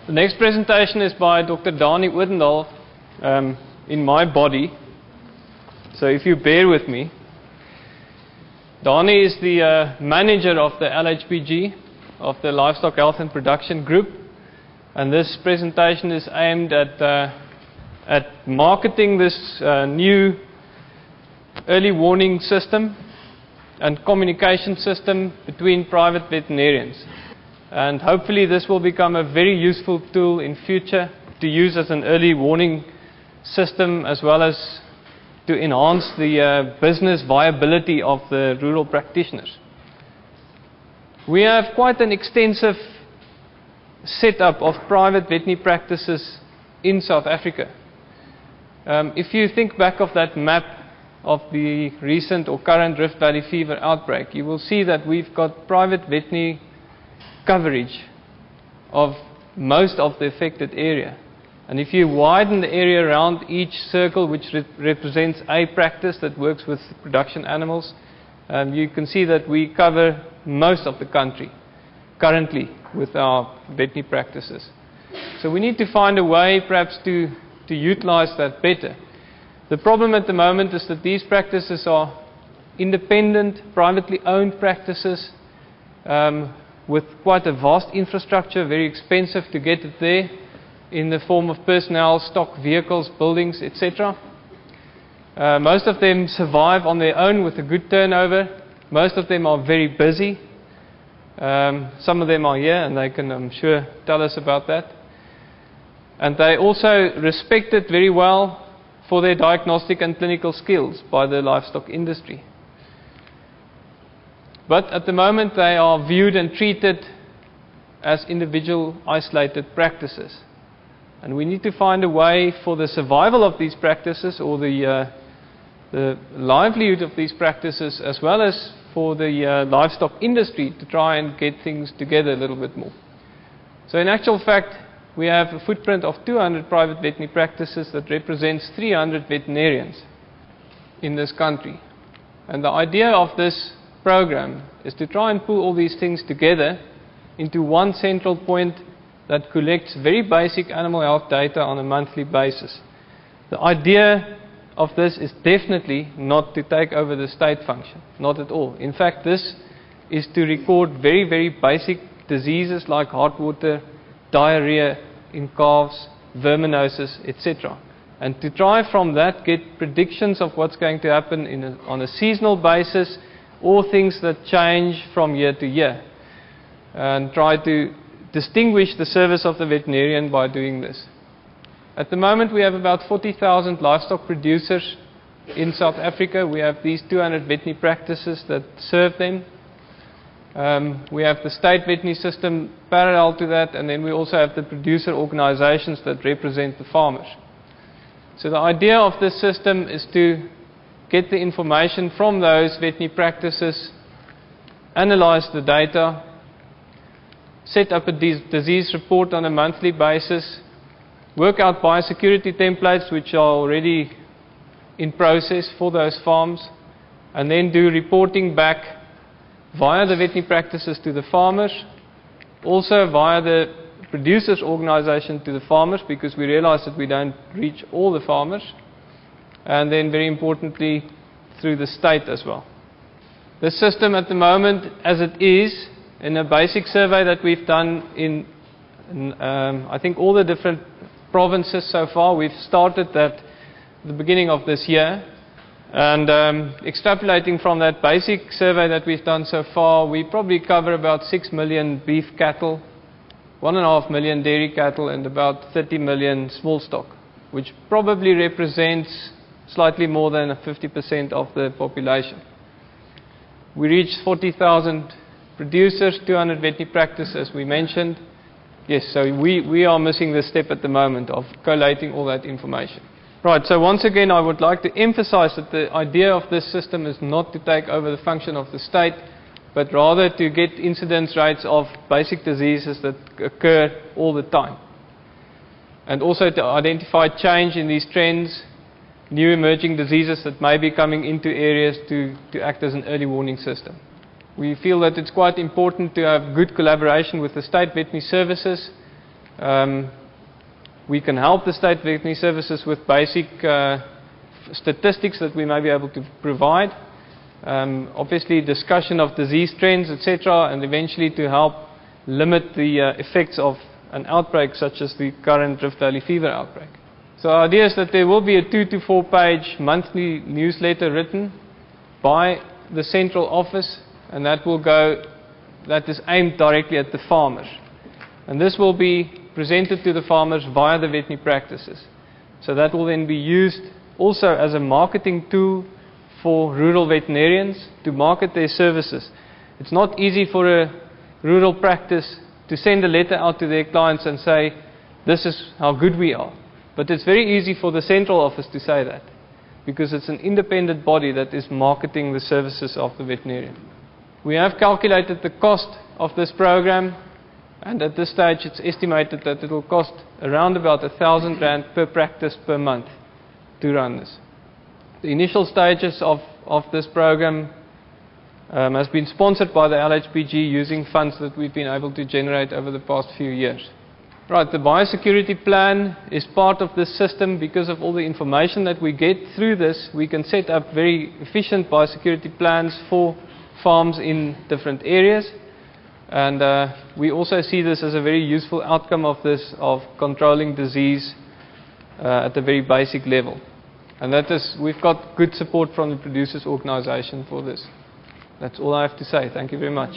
The next presentation is by Dr. Danie Odendaal in my body. So if you bear with me. Danie is the manager of the LHPG, of the Livestock Health and Production Group. And this presentation is aimed at marketing this new early warning system and communication system between private veterinarians. And hopefully this will become a very useful tool in future to use as an early warning system, as well as to enhance the business viability of the rural practitioners. We have quite an extensive setup of private veterinary practices in South Africa. If you think back of that map of the recent or current Rift Valley fever outbreak, you will see that we've got private veterinary coverage of most of the affected area. And if you widen the area around each circle, which represents a practice that works with production animals, you can see that we cover most of the country currently with our veterinary practices. So we need to find a way perhaps to utilize that better. The problem at the moment is that these practices are independent, privately owned practices with quite a vast infrastructure, very expensive to get it there, in the form of personnel, stock, vehicles, buildings, etc. Most of them survive on their own with a good turnover. Most of them are very busy. Some of them are here, and they can, I'm sure, tell us about that. And they also respected very well for their diagnostic and clinical skills by the livestock industry. But at the moment they are viewed and treated as individual isolated practices. And we need to find a way for the survival of these practices, or the livelihood of these practices, as well as for the livestock industry, to try and get things together a little bit more. So in actual fact, we have a footprint of 200 private veterinary practices that represents 300 veterinarians in this country. And the idea of this program is to try and pull all these things together into one central point that collects very basic animal health data on a monthly basis. The idea of this is definitely not to take over the state function, not at all. In fact, this is to record very, very basic diseases like heartwater, diarrhea in calves, verminosis, etc. And to try from that get predictions of what's going to happen on a seasonal basis, or things that change from year to year, and try to distinguish the service of the veterinarian by doing this. At the moment we have about 40,000 livestock producers in South Africa. We have these 200 veterinary practices that serve them. We have the state veterinary system parallel to that, and then we also have the producer organizations that represent the farmers. So the idea of this system is to get the information from those veterinary practices, analyze the data, set up a disease report on a monthly basis, work out biosecurity templates which are already in process for those farms, and then do reporting back via the veterinary practices to the farmers, also via the producers organization to the farmers, because we realize that we don't reach all the farmers, and then very importantly through the state as well. The system at the moment, as it is, in a basic survey that we've done in I think all the different provinces so far, we've started that at the beginning of this year, and extrapolating from that basic survey that we've done so far, we probably cover about 6 million beef cattle, 1.5 million dairy cattle, and about 30 million small stock, which probably represents slightly more than 50% of the population. We reached 40,000 producers, 200 veterinary practices, as we mentioned. Yes, so we are missing the step at the moment of collating all that information. Right, so once again I would like to emphasize that the idea of this system is not to take over the function of the state, but rather to get incidence rates of basic diseases that occur all the time. And also to identify change in these trends, new emerging diseases that may be coming into areas to act as an early warning system. We feel that it's quite important to have good collaboration with the state veterinary services We can help the state veterinary services with basic statistics that we may be able to provide. Obviously, discussion of disease trends, etc., and eventually to help limit the effects of an outbreak such as the current Rift Valley fever outbreak. So our idea is that there will be a 2 to 4 page monthly newsletter written by the central office, and that is aimed directly at the farmers. And this will be presented to the farmers via the veterinary practices. So that will then be used also as a marketing tool for rural veterinarians to market their services. It's not easy for a rural practice to send a letter out to their clients and say, this is how good we are. But it's very easy for the central office to say that, because it's an independent body that is marketing the services of the veterinarian. We have calculated the cost of this program, and at this stage it's estimated that it will cost around about R1,000 per practice per month to run this. The initial stages of this program has been sponsored by the LHPG using funds that we've been able to generate over the past few years. Right, the biosecurity plan is part of this system. Because of all the information that we get through this, we can set up very efficient biosecurity plans for farms in different areas. And we also see this as a very useful outcome of this, of controlling disease at a very basic level. And that is, we've got good support from the producers' organization for this. That's all I have to say. Thank you very much.